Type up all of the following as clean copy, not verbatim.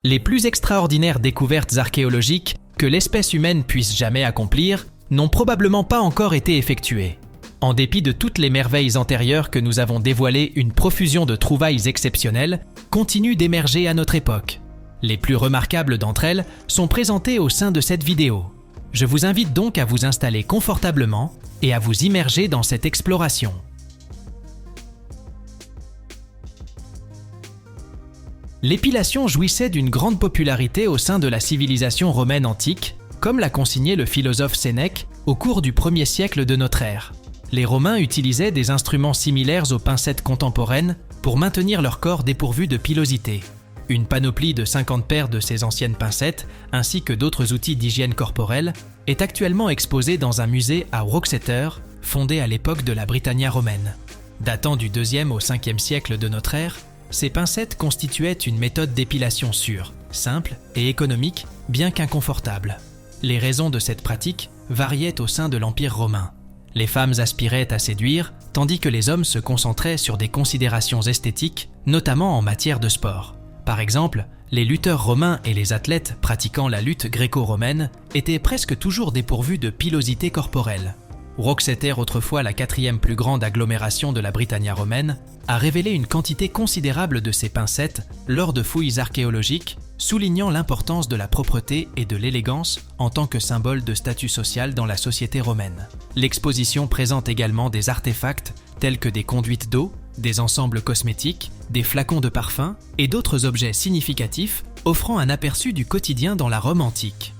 Les plus extraordinaires découvertes archéologiques que l'espèce humaine puisse jamais accomplir n'ont probablement pas encore été effectuées. En dépit de toutes les merveilles antérieures que nous avons dévoilées, une profusion de trouvailles exceptionnelles continue d'émerger à notre époque. Les plus remarquables d'entre elles sont présentées au sein de cette vidéo. Je vous invite donc à vous installer confortablement et à vous immerger dans cette exploration. L'épilation jouissait d'une grande popularité au sein de la civilisation romaine antique, comme l'a consigné le philosophe Sénèque au cours du 1er siècle de notre ère. Les Romains utilisaient des instruments similaires aux pincettes contemporaines pour maintenir leur corps dépourvu de pilosité. Une panoplie de 50 paires de ces anciennes pincettes, ainsi que d'autres outils d'hygiène corporelle, est actuellement exposée dans un musée à Wroxeter, fondé à l'époque de la Britannia romaine. Datant du 2e au 5e siècle de notre ère, ces pincettes constituaient une méthode d'épilation sûre, simple et économique, bien qu'inconfortable. Les raisons de cette pratique variaient au sein de l'Empire romain. Les femmes aspiraient à séduire, tandis que les hommes se concentraient sur des considérations esthétiques, notamment en matière de sport. Par exemple, les lutteurs romains et les athlètes pratiquant la lutte gréco-romaine étaient presque toujours dépourvus de pilosité corporelle. Wroxeter, autrefois la 4e plus grande agglomération de la Britannia romaine, a révélé une quantité considérable de ces pincettes lors de fouilles archéologiques, soulignant l'importance de la propreté et de l'élégance en tant que symbole de statut social dans la société romaine. L'exposition présente également des artefacts tels que des conduites d'eau, des ensembles cosmétiques, des flacons de parfum et d'autres objets significatifs offrant un aperçu du quotidien dans la Rome antique.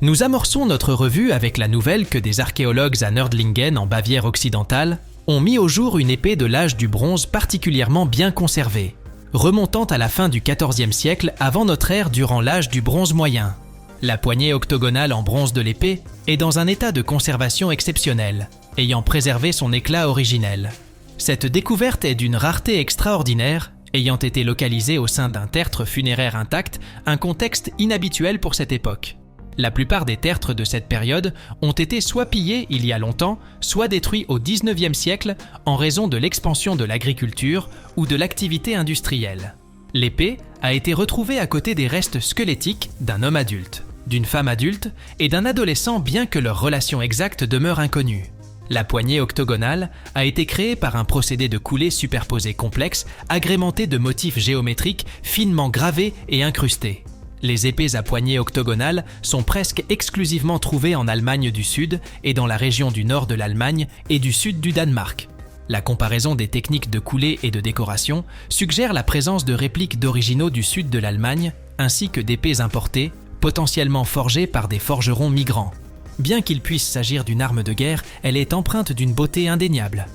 Nous amorçons notre revue avec la nouvelle que des archéologues à Nördlingen en Bavière occidentale ont mis au jour une épée de l'âge du bronze particulièrement bien conservée, remontant à la fin du XIVe siècle avant notre ère durant l'âge du bronze moyen. La poignée octogonale en bronze de l'épée est dans un état de conservation exceptionnel, ayant préservé son éclat originel. Cette découverte est d'une rareté extraordinaire, ayant été localisée au sein d'un tertre funéraire intact, un contexte inhabituel pour cette époque. La plupart des tertres de cette période ont été soit pillés il y a longtemps, soit détruits au XIXe siècle en raison de l'expansion de l'agriculture ou de l'activité industrielle. L'épée a été retrouvée à côté des restes squelettiques d'un homme adulte, d'une femme adulte et d'un adolescent, bien que leur relation exacte demeure inconnue. La poignée octogonale a été créée par un procédé de coulée superposé complexe agrémenté de motifs géométriques finement gravés et incrustés. Les épées à poignée octogonale sont presque exclusivement trouvées en Allemagne du Sud et dans la région du nord de l'Allemagne et du sud du Danemark. La comparaison des techniques de coulée et de décoration suggère la présence de répliques d'originaux du sud de l'Allemagne ainsi que d'épées importées, potentiellement forgées par des forgerons migrants. Bien qu'il puisse s'agir d'une arme de guerre, elle est empreinte d'une beauté indéniable.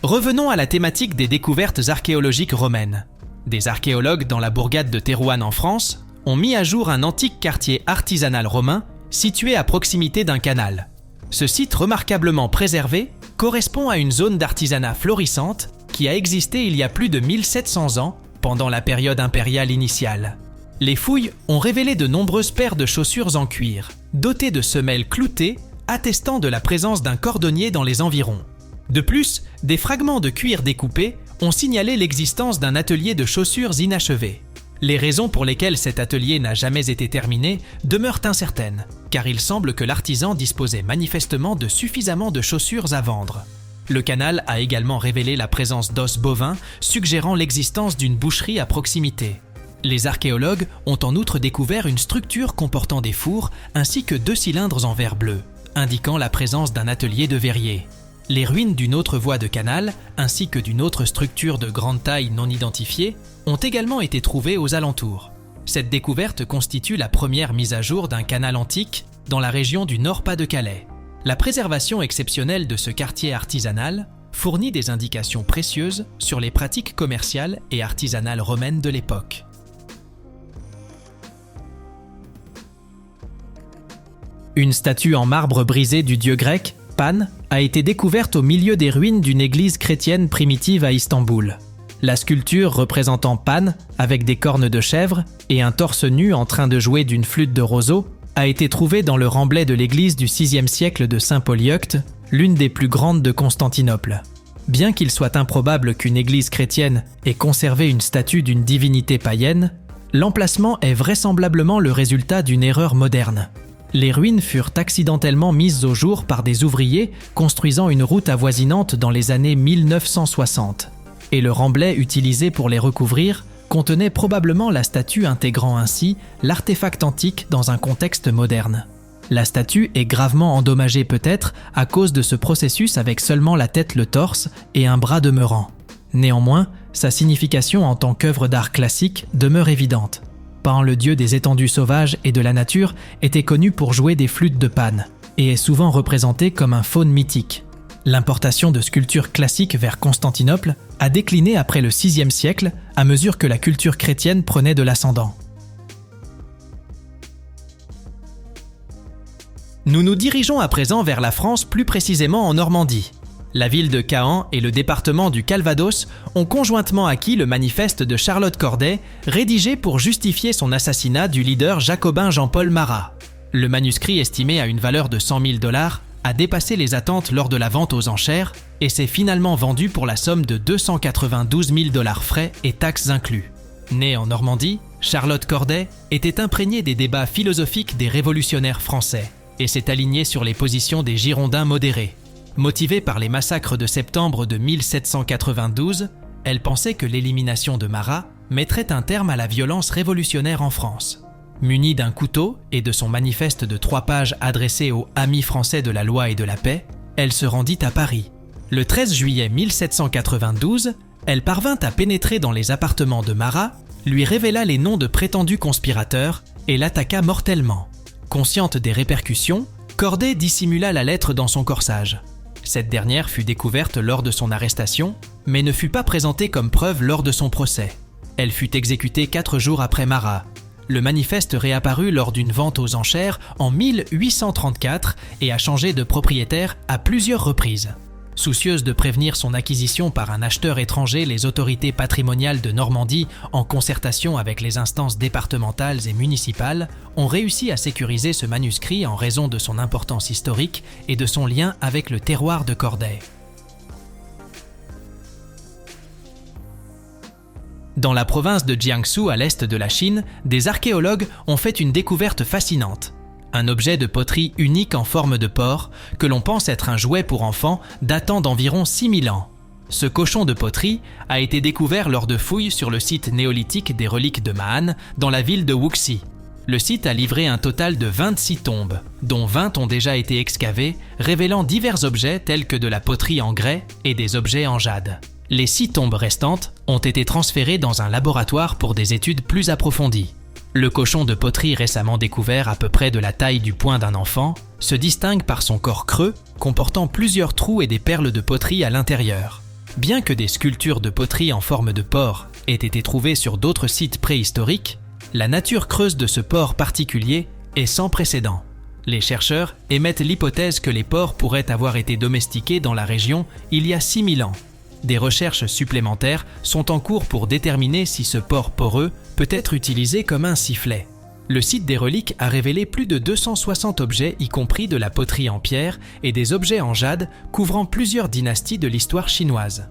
Revenons à la thématique des découvertes archéologiques romaines. Des archéologues dans la bourgade de Thérouanne en France ont mis à jour un antique quartier artisanal romain situé à proximité d'un canal. Ce site remarquablement préservé correspond à une zone d'artisanat florissante qui a existé il y a plus de 1700 ans pendant la période impériale initiale. Les fouilles ont révélé de nombreuses paires de chaussures en cuir, dotées de semelles cloutées, attestant de la présence d'un cordonnier dans les environs. De plus, des fragments de cuir découpés ont signalé l'existence d'un atelier de chaussures inachevé. Les raisons pour lesquelles cet atelier n'a jamais été terminé demeurent incertaines, car il semble que l'artisan disposait manifestement de suffisamment de chaussures à vendre. Le canal a également révélé la présence d'os bovins, suggérant l'existence d'une boucherie à proximité. Les archéologues ont en outre découvert une structure comportant des fours ainsi que 2 cylindres en verre bleu, indiquant la présence d'un atelier de verrier. Les ruines d'une autre voie de canal, ainsi que d'une autre structure de grande taille non identifiée, ont également été trouvées aux alentours. Cette découverte constitue la première mise à jour d'un canal antique dans la région du Nord-Pas-de-Calais. La préservation exceptionnelle de ce quartier artisanal fournit des indications précieuses sur les pratiques commerciales et artisanales romaines de l'époque. Une statue en marbre brisé du dieu grec, Pan, a été découverte au milieu des ruines d'une église chrétienne primitive à Istanbul. La sculpture représentant Pan, avec des cornes de chèvre et un torse nu en train de jouer d'une flûte de roseau, a été trouvée dans le remblai de l'église du VIe siècle de Saint-Polyeucte, l'une des plus grandes de Constantinople. Bien qu'il soit improbable qu'une église chrétienne ait conservé une statue d'une divinité païenne, l'emplacement est vraisemblablement le résultat d'une erreur moderne. Les ruines furent accidentellement mises au jour par des ouvriers construisant une route avoisinante dans les années 1960, et le remblai utilisé pour les recouvrir contenait probablement la statue intégrant ainsi l'artefact antique dans un contexte moderne. La statue est gravement endommagée peut-être à cause de ce processus avec seulement la tête, le torse et un bras demeurant. Néanmoins, sa signification en tant qu'œuvre d'art classique demeure évidente. Pan, le dieu des étendues sauvages et de la nature, était connu pour jouer des flûtes de Pan et est souvent représenté comme un faune mythique. L'importation de sculptures classiques vers Constantinople a décliné après le VIe siècle à mesure que la culture chrétienne prenait de l'ascendant. Nous nous dirigeons à présent vers la France, plus précisément en Normandie. La ville de Caen et le département du Calvados ont conjointement acquis le manifeste de Charlotte Corday, rédigé pour justifier son assassinat du leader jacobin Jean-Paul Marat. Le manuscrit, estimé à une valeur de 100 000 $, a dépassé les attentes lors de la vente aux enchères et s'est finalement vendu pour la somme de 292 000 $ frais et taxes inclus. Née en Normandie, Charlotte Corday était imprégnée des débats philosophiques des révolutionnaires français et s'est alignée sur les positions des Girondins modérés. Motivée par les massacres de septembre de 1792, elle pensait que l'élimination de Marat mettrait un terme à la violence révolutionnaire en France. Munie d'un couteau et de son manifeste de 3 pages adressé aux amis français de la loi et de la paix, elle se rendit à Paris. Le 13 juillet 1792, elle parvint à pénétrer dans les appartements de Marat, lui révéla les noms de prétendus conspirateurs et l'attaqua mortellement. Consciente des répercussions, Corday dissimula la lettre dans son corsage. Cette dernière fut découverte lors de son arrestation, mais ne fut pas présentée comme preuve lors de son procès. Elle fut exécutée 4 jours après Marat. Le manifeste réapparut lors d'une vente aux enchères en 1834 et a changé de propriétaire à plusieurs reprises. Soucieuse de prévenir son acquisition par un acheteur étranger, les autorités patrimoniales de Normandie, en concertation avec les instances départementales et municipales, ont réussi à sécuriser ce manuscrit en raison de son importance historique et de son lien avec le terroir de Corday. Dans la province de Jiangsu, à l'est de la Chine, des archéologues ont fait une découverte fascinante. Un objet de poterie unique en forme de porc, que l'on pense être un jouet pour enfants datant d'environ 6000 ans. Ce cochon de poterie a été découvert lors de fouilles sur le site néolithique des reliques de Mahan, dans la ville de Wuxi. Le site a livré un total de 26 tombes, dont 20 ont déjà été excavées, révélant divers objets tels que de la poterie en grès et des objets en jade. Les 6 tombes restantes ont été transférées dans un laboratoire pour des études plus approfondies. Le cochon de poterie récemment découvert à peu près de la taille du poing d'un enfant se distingue par son corps creux, comportant plusieurs trous et des perles de poterie à l'intérieur. Bien que des sculptures de poterie en forme de porc aient été trouvées sur d'autres sites préhistoriques, la nature creuse de ce porc particulier est sans précédent. Les chercheurs émettent l'hypothèse que les porcs pourraient avoir été domestiqués dans la région il y a 6000 ans. Des recherches supplémentaires sont en cours pour déterminer si ce porc poreux peut être utilisé comme un sifflet. Le site des reliques a révélé plus de 260 objets, y compris de la poterie en pierre et des objets en jade couvrant plusieurs dynasties de l'histoire chinoise.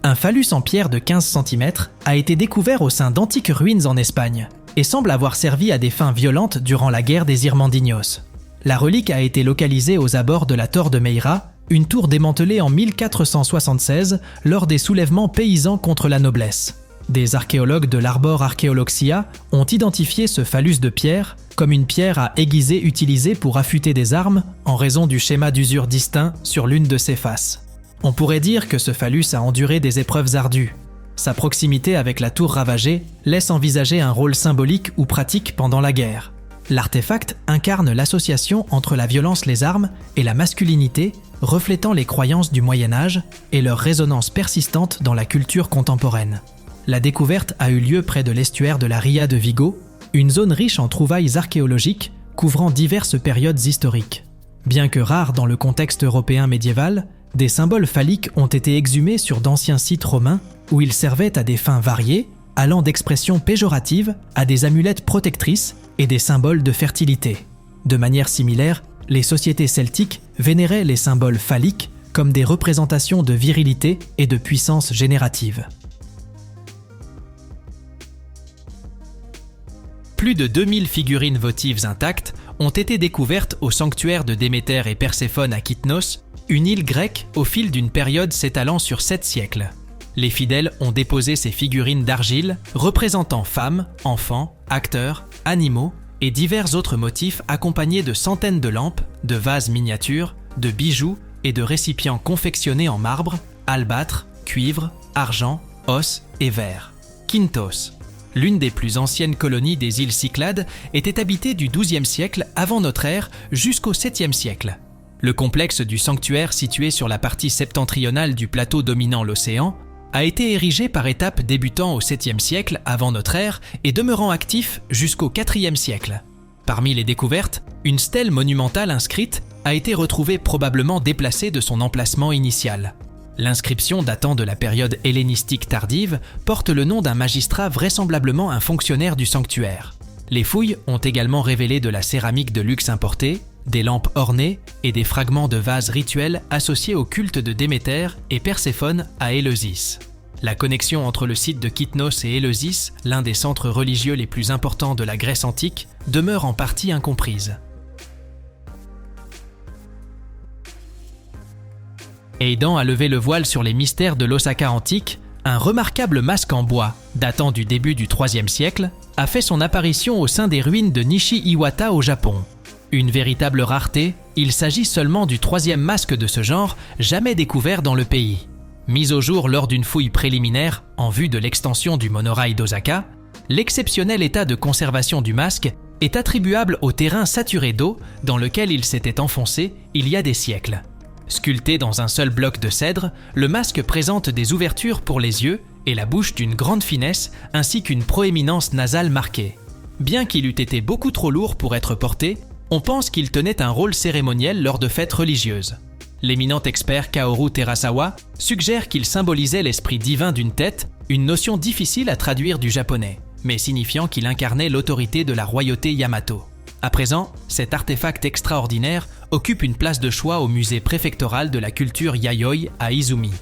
Un phallus en pierre de 15 cm a été découvert au sein d'antiques ruines en Espagne et semble avoir servi à des fins violentes durant la guerre des Irmandiños. La relique a été localisée aux abords de la Torre de Meira, une tour démantelée en 1476 lors des soulèvements paysans contre la noblesse. Des archéologues de l'Arbor Archaeoloxia ont identifié ce phallus de pierre comme une pierre à aiguiser utilisée pour affûter des armes en raison du schéma d'usure distinct sur l'une de ses faces. On pourrait dire que ce phallus a enduré des épreuves ardues. Sa proximité avec la tour ravagée laisse envisager un rôle symbolique ou pratique pendant la guerre. L'artefact incarne l'association entre la violence, les armes et la masculinité, reflétant les croyances du Moyen-Âge et leur résonance persistante dans la culture contemporaine. La découverte a eu lieu près de l'estuaire de la Ria de Vigo, une zone riche en trouvailles archéologiques couvrant diverses périodes historiques. Bien que rares dans le contexte européen médiéval, des symboles phalliques ont été exhumés sur d'anciens sites romains où ils servaient à des fins variées, allant d'expressions péjoratives à des amulettes protectrices et des symboles de fertilité. De manière similaire, les sociétés celtiques vénéraient les symboles phalliques comme des représentations de virilité et de puissance générative. Plus de 2000 figurines votives intactes ont été découvertes au sanctuaire de Déméter et Perséphone à Kythnos, une île grecque au fil d'une période s'étalant sur 7 siècles. Les fidèles ont déposé ces figurines d'argile représentant femmes, enfants, acteurs, animaux et divers autres motifs accompagnés de centaines de lampes, de vases miniatures, de bijoux et de récipients confectionnés en marbre, albâtre, cuivre, argent, os et verre. Kynthos, l'une des plus anciennes colonies des îles Cyclades, était habitée du XIIe siècle avant notre ère jusqu'au 7e siècle. Le complexe du sanctuaire situé sur la partie septentrionale du plateau dominant l'océan a été érigé par étapes débutant au 7e siècle avant notre ère et demeurant actif jusqu'au 4e siècle. Parmi les découvertes, une stèle monumentale inscrite a été retrouvée probablement déplacée de son emplacement initial. L'inscription datant de la période hellénistique tardive porte le nom d'un magistrat vraisemblablement un fonctionnaire du sanctuaire. Les fouilles ont également révélé de la céramique de luxe importée, des lampes ornées et des fragments de vases rituels associés au culte de Déméter et Perséphone à Éleusis. La connexion entre le site de Kythnos et Éleusis, l'un des centres religieux les plus importants de la Grèce antique, demeure en partie incomprise. Aidant à lever le voile sur les mystères de l'Osaka antique, un remarquable masque en bois, datant du début du IIIe siècle, a fait son apparition au sein des ruines de Nishi-Iwata au Japon. Une véritable rareté, il s'agit seulement du 3e masque de ce genre jamais découvert dans le pays. Mis au jour lors d'une fouille préliminaire en vue de l'extension du monorail d'Osaka, l'exceptionnel état de conservation du masque est attribuable au terrain saturé d'eau dans lequel il s'était enfoncé il y a des siècles. Sculpté dans un seul bloc de cèdre, le masque présente des ouvertures pour les yeux et la bouche d'une grande finesse ainsi qu'une proéminence nasale marquée. Bien qu'il eût été beaucoup trop lourd pour être porté, on pense qu'il tenait un rôle cérémoniel lors de fêtes religieuses. L'éminent expert Kaoru Terasawa suggère qu'il symbolisait l'esprit divin d'une tête, une notion difficile à traduire du japonais, mais signifiant qu'il incarnait l'autorité de la royauté Yamato. À présent, cet artefact extraordinaire occupe une place de choix au musée préfectoral de la culture Yayoi à Izumi.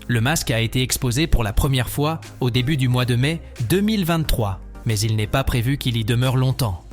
Le masque a été exposé pour la première fois au début du mois de mai 2023, mais il n'est pas prévu qu'il y demeure longtemps.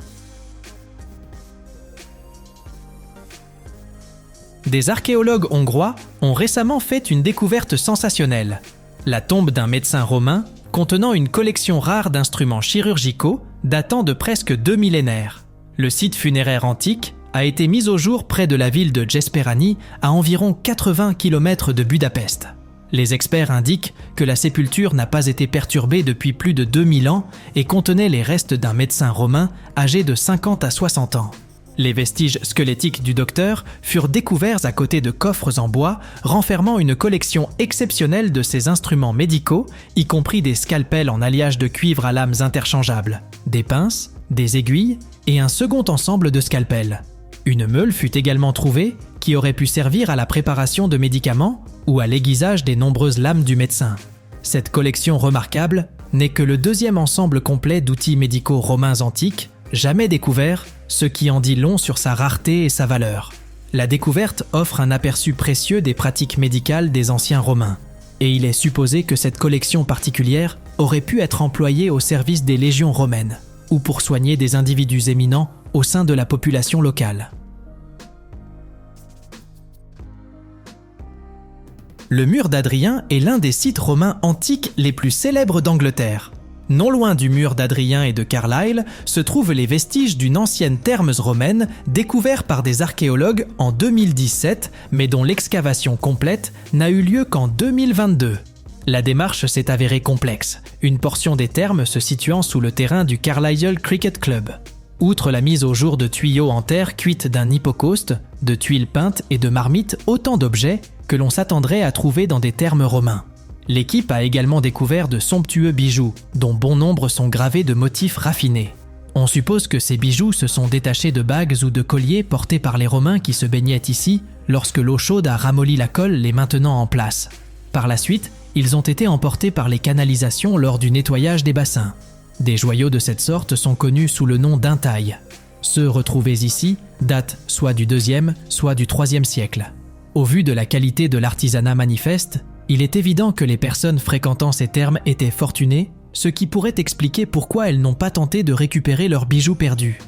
Des archéologues hongrois ont récemment fait une découverte sensationnelle. La tombe d'un médecin romain contenant une collection rare d'instruments chirurgicaux datant de presque 2 millénaires. Le site funéraire antique a été mis au jour près de la ville de Gesperani, à environ 80 km de Budapest. Les experts indiquent que la sépulture n'a pas été perturbée depuis plus de 2000 ans et contenait les restes d'un médecin romain âgé de 50 à 60 ans. Les vestiges squelettiques du docteur furent découverts à côté de coffres en bois renfermant une collection exceptionnelle de ses instruments médicaux, y compris des scalpels en alliage de cuivre à lames interchangeables, des pinces, des aiguilles et un second ensemble de scalpels. Une meule fut également trouvée qui aurait pu servir à la préparation de médicaments ou à l'aiguisage des nombreuses lames du médecin. Cette collection remarquable n'est que le 2e ensemble complet d'outils médicaux romains antiques jamais découvert, ce qui en dit long sur sa rareté et sa valeur. La découverte offre un aperçu précieux des pratiques médicales des anciens Romains, et il est supposé que cette collection particulière aurait pu être employée au service des légions romaines, ou pour soigner des individus éminents au sein de la population locale. Le mur d'Adrien est l'un des sites romains antiques les plus célèbres d'Angleterre. Non loin du mur d'Adrien et de Carlisle se trouvent les vestiges d'une ancienne therme romaine découverte par des archéologues en 2017, mais dont l'excavation complète n'a eu lieu qu'en 2022. La démarche s'est avérée complexe, une portion des thermes se situant sous le terrain du Carlisle Cricket Club. Outre la mise au jour de tuyaux en terre cuite d'un hypocauste, de tuiles peintes et de marmites, autant d'objets que l'on s'attendrait à trouver dans des thermes romains. L'équipe a également découvert de somptueux bijoux, dont bon nombre sont gravés de motifs raffinés. On suppose que ces bijoux se sont détachés de bagues ou de colliers portés par les Romains qui se baignaient ici lorsque l'eau chaude a ramolli la colle, les maintenant en place. Par la suite, Ils ont été emportés par les canalisations lors du nettoyage des bassins. Des joyaux de cette sorte sont connus sous le nom d'intailles. Ceux retrouvés ici datent soit du IIe, soit du IIIe siècle. Au vu de la qualité de l'artisanat manifeste, il est évident que les personnes fréquentant ces termes étaient fortunées, ce qui pourrait expliquer pourquoi elles n'ont pas tenté de récupérer leurs bijoux perdus.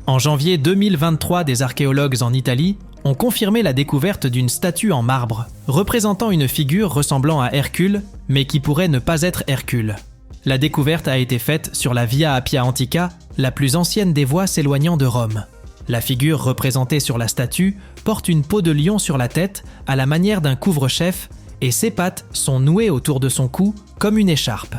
En janvier 2023, des archéologues en Italie ont confirmé la découverte d'une statue en marbre, représentant une figure ressemblant à Hercule, mais qui pourrait ne pas être Hercule. La découverte a été faite sur la Via Appia Antica, la plus ancienne des voies s'éloignant de Rome. La figure représentée sur la statue porte une peau de lion sur la tête à la manière d'un couvre-chef et ses pattes sont nouées autour de son cou comme une écharpe.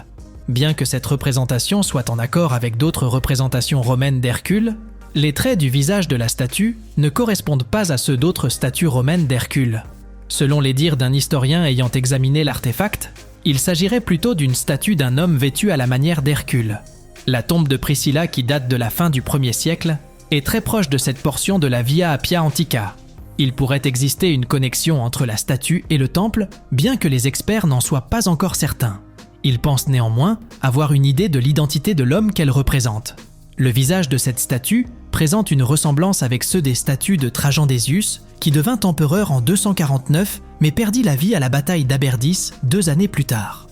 Bien que cette représentation soit en accord avec d'autres représentations romaines d'Hercule, les traits du visage de la statue ne correspondent pas à ceux d'autres statues romaines d'Hercule. Selon les dires d'un historien ayant examiné l'artefact, il s'agirait plutôt d'une statue d'un homme vêtu à la manière d'Hercule. La tombe de Priscilla, qui date de la fin du 1er siècle, est très proche de cette portion de la Via Appia Antica. Il pourrait exister une connexion entre la statue et le temple, bien que les experts n'en soient pas encore certains. Ils pensent néanmoins avoir une idée de l'identité de l'homme qu'elle représente. Le visage de cette statue présente une ressemblance avec ceux des statues de Trajan Désius, qui devint empereur en 249, mais perdit la vie à la bataille d'Aberdis 2 années plus tard.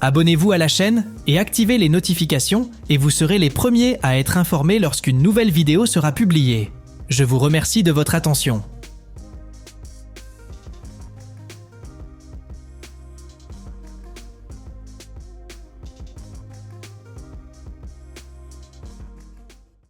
Abonnez-vous à la chaîne et activez les notifications et vous serez les premiers à être informés lorsqu'une nouvelle vidéo sera publiée. Je vous remercie de votre attention.